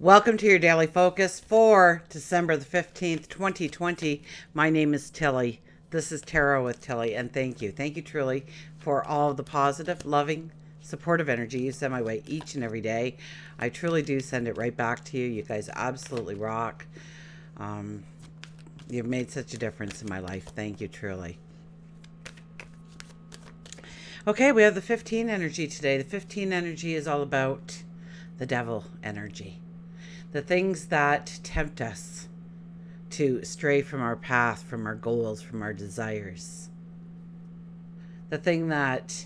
Welcome to your daily focus for December the 15th, 2020. My name is Tilly. This is Tarot with Tilly, and thank you. Thank you truly for all of the positive, loving, supportive energy you send my way each and every day. I truly do send it right back to you. You guys absolutely rock. You've made such a difference in my life. Thank you truly. Okay, we have the 15 energy today. The 15 energy is all about the devil energy. The things that tempt us to stray from our path, from our goals, from our desires. The thing that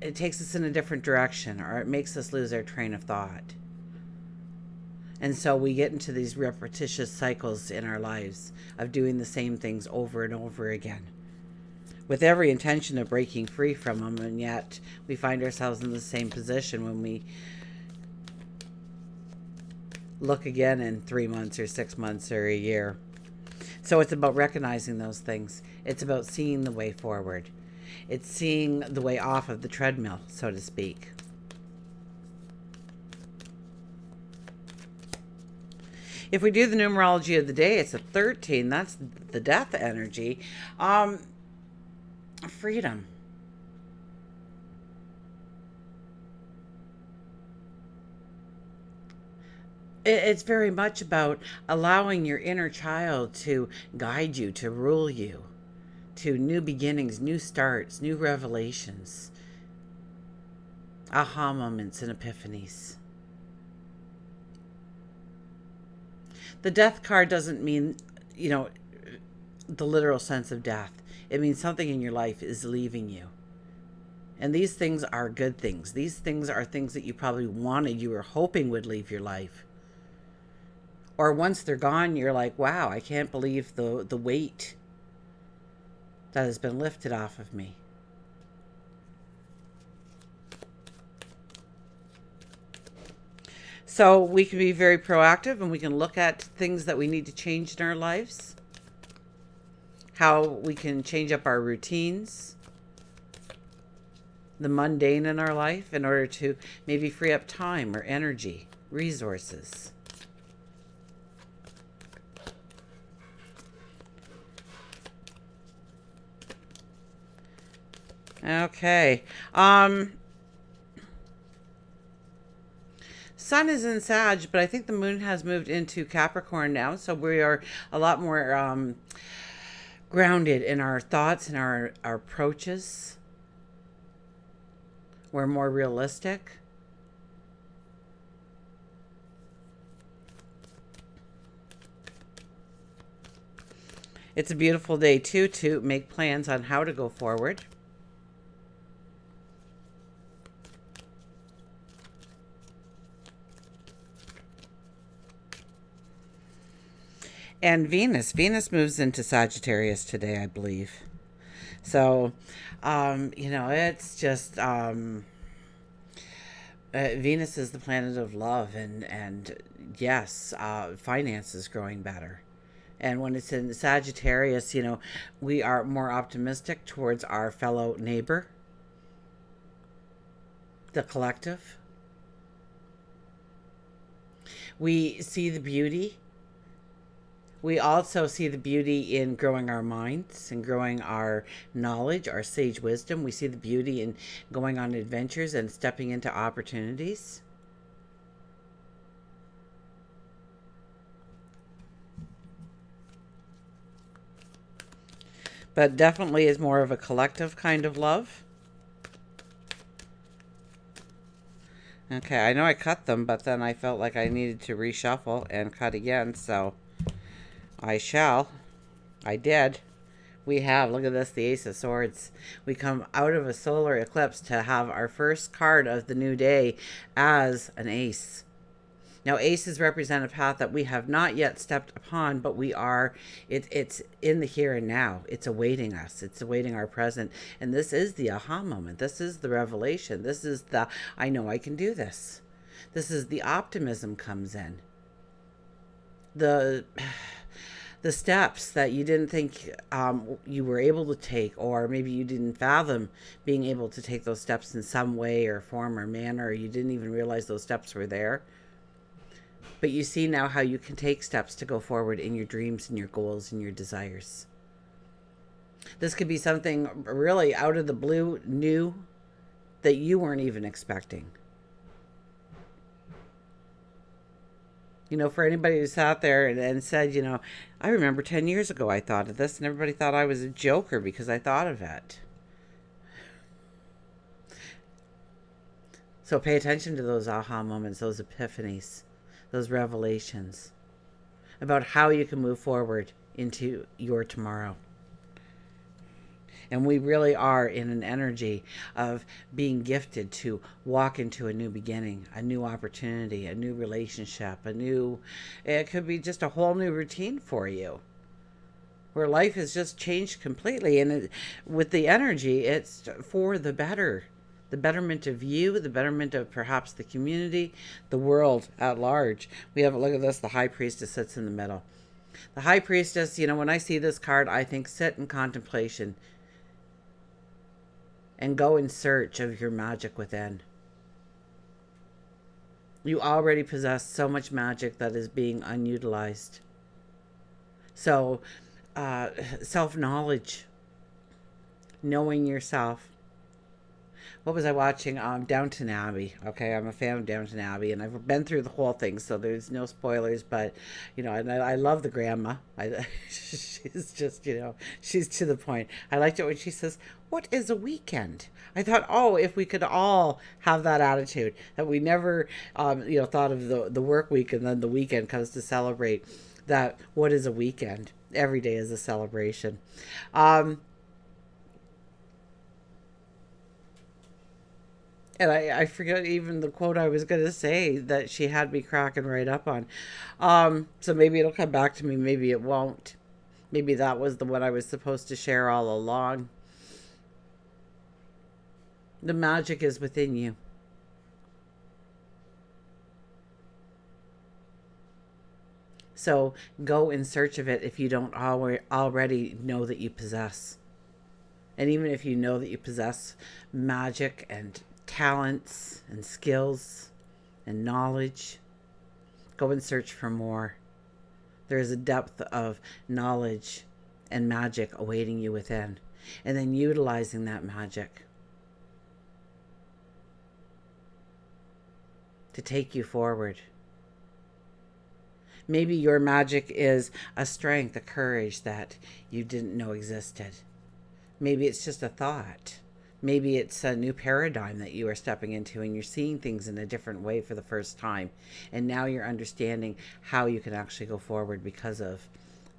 it takes us in a different direction, or it makes us lose our train of thought. And so we get into these repetitious cycles in our lives of doing the same things over and over again, with every intention of breaking free from them, and yet we find ourselves in the same position when we look again in 3 months or 6 months or a year. So it's about recognizing those things. It's about seeing the way forward. It's seeing the way off of the treadmill, so to speak. If we do the numerology of the day, it's a 13. That's the death energy. Freedom. It's very much about allowing your inner child to guide you, to rule you, to new beginnings, new starts, new revelations, aha moments, and epiphanies. The death card doesn't mean, the literal sense of death. It means something in your life is leaving you. And these things are good things. These things are things that you probably wanted, you were hoping would leave your life. Or once they're gone, you're like, wow, I can't believe the weight that has been lifted off of me. So we can be very proactive, and we can look at things that we need to change in our lives, how we can change up our routines, the mundane in our life, in order to maybe free up time or energy, resources. Okay. Sun is in Sag, but I think the moon has moved into Capricorn now, so we are a lot more grounded in our thoughts and our approaches. We're more realistic. It's a beautiful day, too, to make plans on how to go forward. And Venus moves into Sagittarius today, I believe. So, it's just Venus is the planet of love, and yes, finance is growing better. And when it's in Sagittarius, we are more optimistic towards our fellow neighbor, the collective. We see the beauty. We also see the beauty in growing our minds and growing our knowledge, our sage wisdom. We see the beauty in going on adventures and stepping into opportunities. But definitely is more of a collective kind of love. Okay, I know I cut them, but then I felt like I needed to reshuffle and cut again, so I shall. I did. We have, look at this, the Ace of Swords. We come out of a solar eclipse to have our first card of the new day as an ace. Now, aces represent a path that we have not yet stepped upon, but it's in the here and now. It's awaiting us. It's awaiting our present. And this is the aha moment. This is the revelation. This is the, I know I can do this. This is the optimism comes in. the steps that you didn't think you were able to take, or maybe you didn't fathom being able to take those steps in some way or form or manner, or you didn't even realize those steps were there. But you see now how you can take steps to go forward in your dreams and your goals and your desires. This could be something really out of the blue, new, that you weren't even expecting. You know, for anybody who sat there and said, you know, I remember 10 years ago I thought of this and everybody thought I was a joker because I thought of it. So pay attention to those aha moments, those epiphanies, those revelations about how you can move forward into your tomorrow. And we really are in an energy of being gifted to walk into a new beginning, a new opportunity, a new relationship, it could be just a whole new routine for you, where life has just changed completely. And with the energy, it's for the better. The betterment of you, the betterment of perhaps the community, the world at large. We have, look at this, the High Priestess sits in the middle. The High Priestess, you know, when I see this card, I think sit in contemplation and go in search of your magic within. You already possess so much magic that is being unutilized. So, self-knowledge, knowing yourself. What was I watching? Downton Abbey. Okay, I'm a fan of Downton Abbey, and I've been through the whole thing, so there's no spoilers. But you know, and I love the grandma. She's just, you know, she's to the point. I liked it when she says, "What is a weekend?" I thought, oh, if we could all have that attitude, that we never, you know, thought of the work week and then the weekend comes to celebrate. That what is a weekend? Every day is a celebration. And I forget even the quote I was going to say that she had me cracking right up on. So maybe it'll come back to me. Maybe it won't. Maybe that was the one I was supposed to share all along. The magic is within you. So go in search of it if you don't already know that you possess. And even if you know that you possess magic and talents and skills and knowledge, go and search for more. There is a depth of knowledge and magic awaiting you within, and then utilizing that magic to take you forward. Maybe your magic is a strength, a courage that you didn't know existed. Maybe it's just a thought. Maybe it's a new paradigm that you are stepping into and you're seeing things in a different way for the first time. And now you're understanding how you can actually go forward because of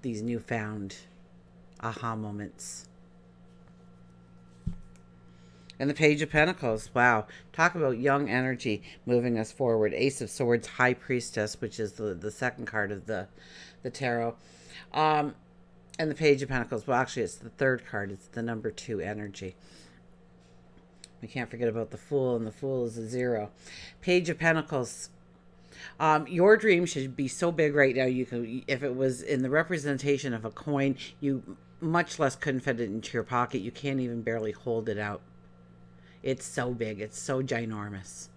these newfound aha moments. And the Page of Pentacles. Wow. Talk about young energy moving us forward. Ace of Swords, High Priestess, which is the second card of the tarot. And the Page of Pentacles. Well, actually, it's the third card. It's the number 2 energy. We can't forget about the Fool, and the Fool is a 0. Page of Pentacles. Your dream should be so big right now. You can, if it was in the representation of a coin, you much less couldn't fit it into your pocket. You can't even barely hold it out. It's so big. It's so ginormous.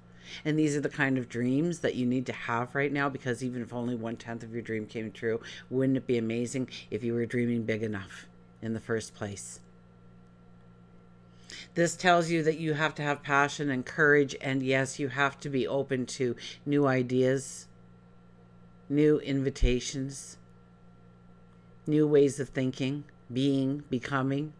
And these are the kind of dreams that you need to have right now, because even if only 1/10 of your dream came true, wouldn't it be amazing if you were dreaming big enough in the first place? This tells you that you have to have passion and courage, and yes, you have to be open to new ideas, new invitations, new ways of thinking, being, becoming.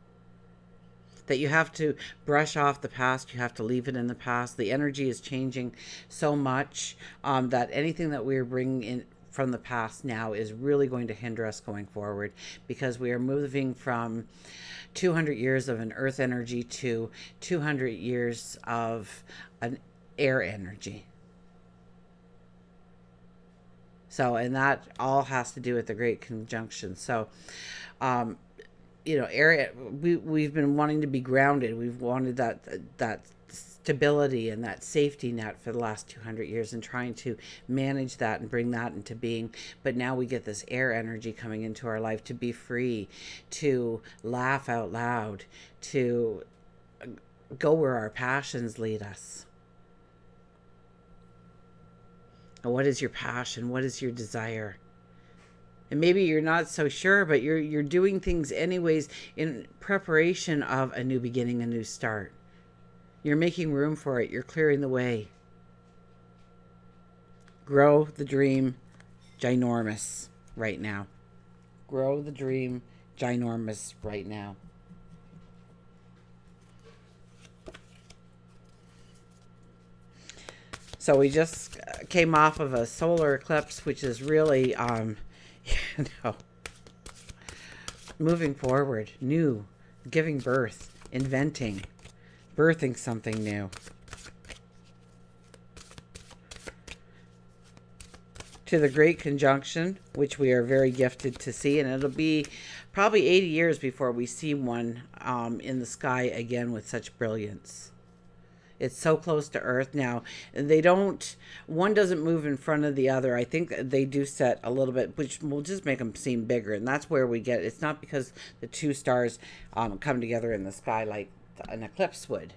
That you have to brush off the past, you have to leave it in the past. The energy is changing so much that anything that we're bringing in from the past now is really going to hinder us going forward, because we are moving from 200 years of an earth energy to 200 years of an air energy. So, and that all has to do with the Great Conjunction. So, you know, area, we've been wanting to be grounded. We've wanted that stability and that safety net for the last 200 years and trying to manage that and bring that into being. But now we get this air energy coming into our life to be free, to laugh out loud, to go where our passions lead us. And what is your passion? What is your desire? And maybe you're not so sure, but you're doing things anyways in preparation of a new beginning, a new start. You're making room for it. You're clearing the way. Grow the dream ginormous right now. Grow the dream ginormous right now. So we just came off of a solar eclipse, which is really, moving forward, new, giving birth, inventing, birthing something new. To the Great Conjunction, which we are very gifted to see, and it'll be probably 80 years before we see one in the sky again with such brilliance. It's so close to Earth now. One doesn't move in front of the other. I think they do set a little bit, which will just make them seem bigger. And that's where we get, it's not because the two stars come together in the sky like an eclipse would.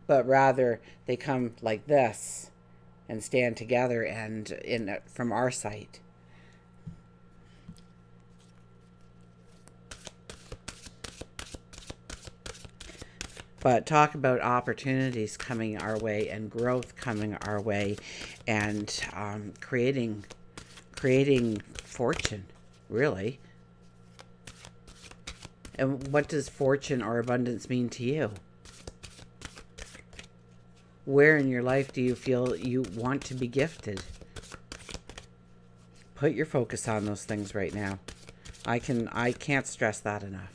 But rather, they come like this and stand together and from our sight. But talk about opportunities coming our way and growth coming our way and creating fortune, really. And what does fortune or abundance mean to you? Where in your life do you feel you want to be gifted? Put your focus on those things right now. I can't stress that enough.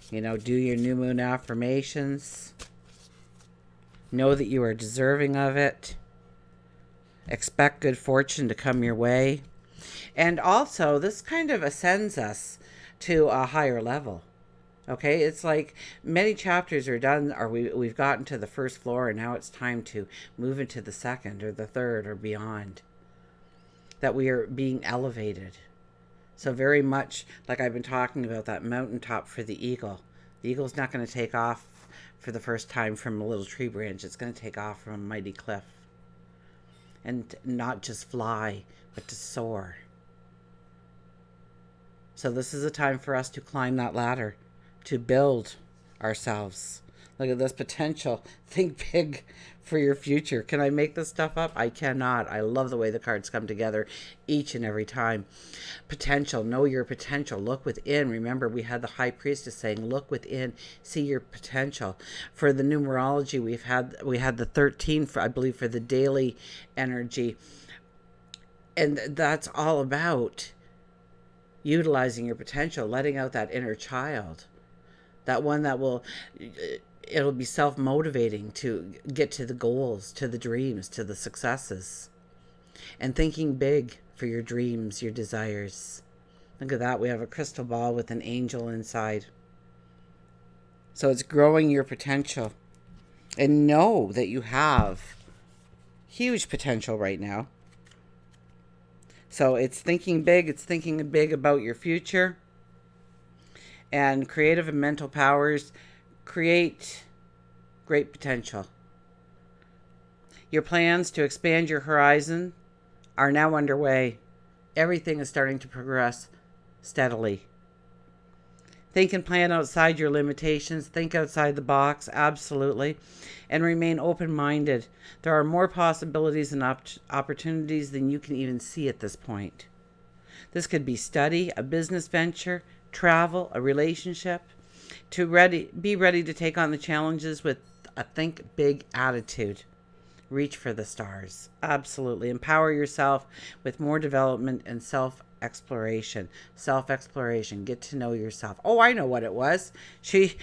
Do your new moon affirmations. Know that you are deserving of it. Expect good fortune to come your way. And also, this kind of ascends us to a higher level. Okay, it's like many chapters are done, or we've gotten to the first floor, and now it's time to move into the second or the third or beyond. That we are being elevated. So very much like I've been talking about that mountaintop for the eagle. The eagle's not going to take off for the first time from a little tree branch. It's going to take off from a mighty cliff. And not just fly, but to soar. So this is a time for us to climb that ladder, to build ourselves. Look at this potential. Think big for your future. Can I make this stuff up? I cannot. I love the way the cards come together each and every time. Potential. Know your potential. Look within. Remember, we had the high priestess saying, look within, see your potential. For the numerology, we had the 13, I believe, for the daily energy. And that's all about utilizing your potential, letting out that inner child. That one that it'll be self-motivating to get to the goals, to the dreams, to the successes. And thinking big for your dreams, your desires. Look at that. We have a crystal ball with an angel inside. So it's growing your potential. And know that you have huge potential right now. So it's thinking big. It's thinking big about your future. And creative and mental powers create great potential. Your plans to expand your horizon are now underway. Everything is starting to progress steadily. Think and plan outside your limitations. Think outside the box, absolutely. And remain open-minded. There are more possibilities and opportunities than you can even see at this point. This could be study, a business venture, travel, a relationship. Be ready to take on the challenges with a think big attitude. Reach for the stars. Absolutely. Empower yourself with more development and self-exploration. Self-exploration. Get to know yourself. Oh, I know what it was. She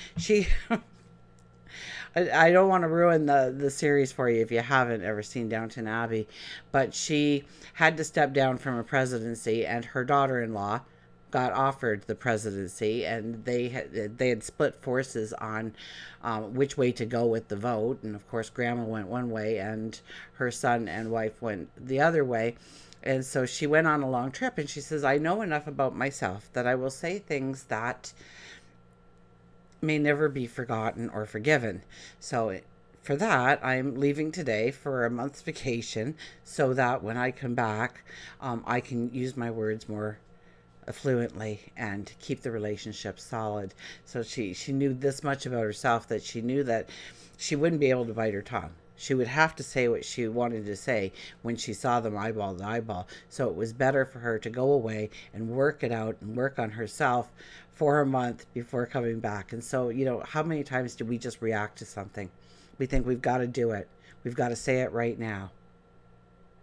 I don't want to ruin the series for you if you haven't ever seen Downton Abbey, but she had to step down from a presidency, and her daughter-in-law, got offered the presidency, and they had split forces on which way to go with the vote. And of course, Grandma went one way, and her son and wife went the other way. And so she went on a long trip, and she says, I know enough about myself that I will say things that may never be forgotten or forgiven. So for that, I'm leaving today for a month's vacation so that when I come back, I can use my words more fluently and keep the relationship solid. So she knew this much about herself, that she knew that she wouldn't be able to bite her tongue. She would have to say what she wanted to say when she saw them eyeball to eyeball. So it was better for her to go away and work it out and work on herself for a month before coming back. And so, how many times do we just react to something? We think we've got to do it. We've got to say it right now.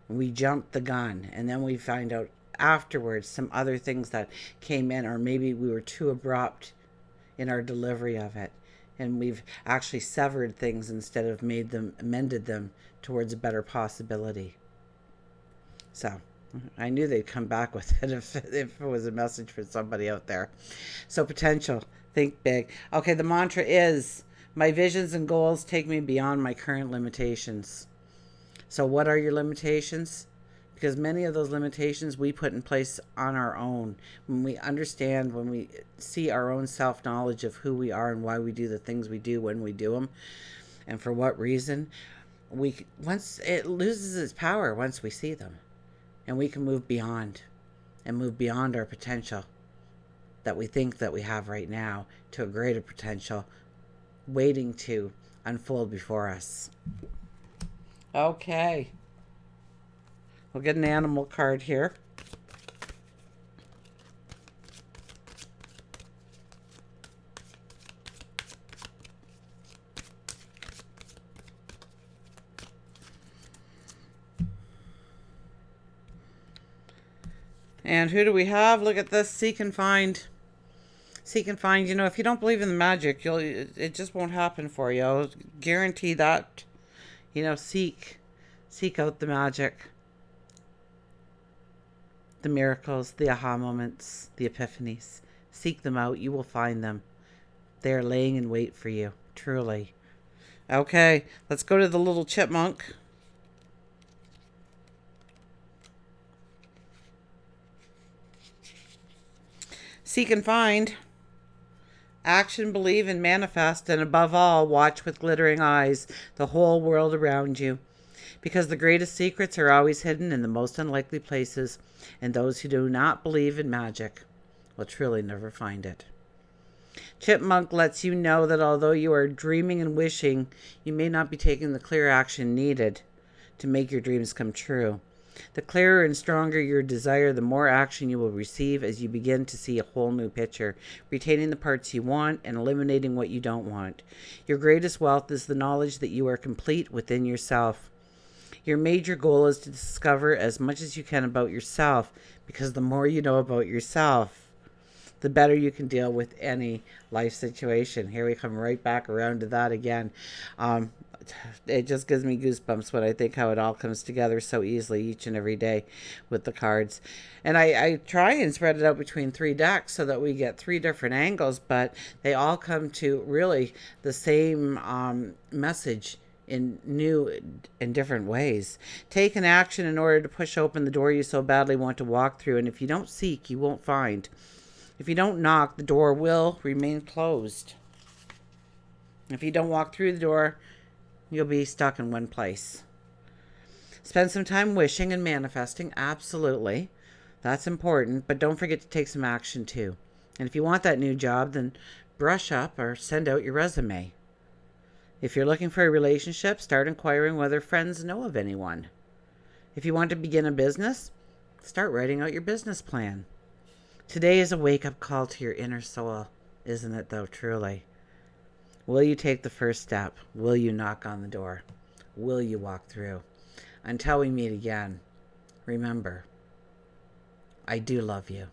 We jump the gun, and then we find out afterwards some other things that came in, or maybe we were too abrupt in our delivery of it, and we've actually severed things instead of mended them towards a better possibility. So I knew they'd come back with it if it was a message for somebody out there. So potential, think big. Okay, the mantra is, my visions and goals take me beyond my current limitations. So what are your limitations? Because many of those limitations we put in place on our own. When we understand, when we see our own self-knowledge of who we are and why we do the things we do when we do them, and for what reason, once it loses its power once we see them. And we can move beyond our potential that we think that we have right now to a greater potential waiting to unfold before us. Okay. We'll get an animal card here. And who do we have? Look at this. Seek and find. Seek and find. If you don't believe in the magic, it just won't happen for you. I'll guarantee that. Seek out the magic, the miracles, the aha moments, the epiphanies. Seek them out. You will find them. They are laying in wait for you, truly. Okay, let's go to the little chipmunk. Seek and find. Action, believe, and manifest, and above all, watch with glittering eyes the whole world around you. Because the greatest secrets are always hidden in the most unlikely places, and those who do not believe in magic will truly never find it. Chipmunk lets you know that although you are dreaming and wishing, you may not be taking the clear action needed to make your dreams come true. The clearer and stronger your desire, the more action you will receive as you begin to see a whole new picture, retaining the parts you want and eliminating what you don't want. Your greatest wealth is the knowledge that you are complete within yourself. Your major goal is to discover as much as you can about yourself, because the more you know about yourself, the better you can deal with any life situation. Here we come right back around to that again. It just gives me goosebumps when I think how it all comes together so easily each and every day with the cards. And I try and spread it out between 3 decks so that we get 3 different angles, but they all come to really the same message in new and different ways. Take an action in order to push open the door you so badly want to walk through. And if you don't seek, you won't find. If you don't knock, the door will remain closed. If you don't walk through the door, you'll be stuck in one place. Spend some time wishing and manifesting. Absolutely. That's important. But don't forget to take some action too. And if you want that new job, then brush up or send out your resume. If you're looking for a relationship, start inquiring whether friends know of anyone. If you want to begin a business, start writing out your business plan. Today is a wake-up call to your inner soul, isn't it though, truly? Will you take the first step? Will you knock on the door? Will you walk through? Until we meet again, remember, I do love you.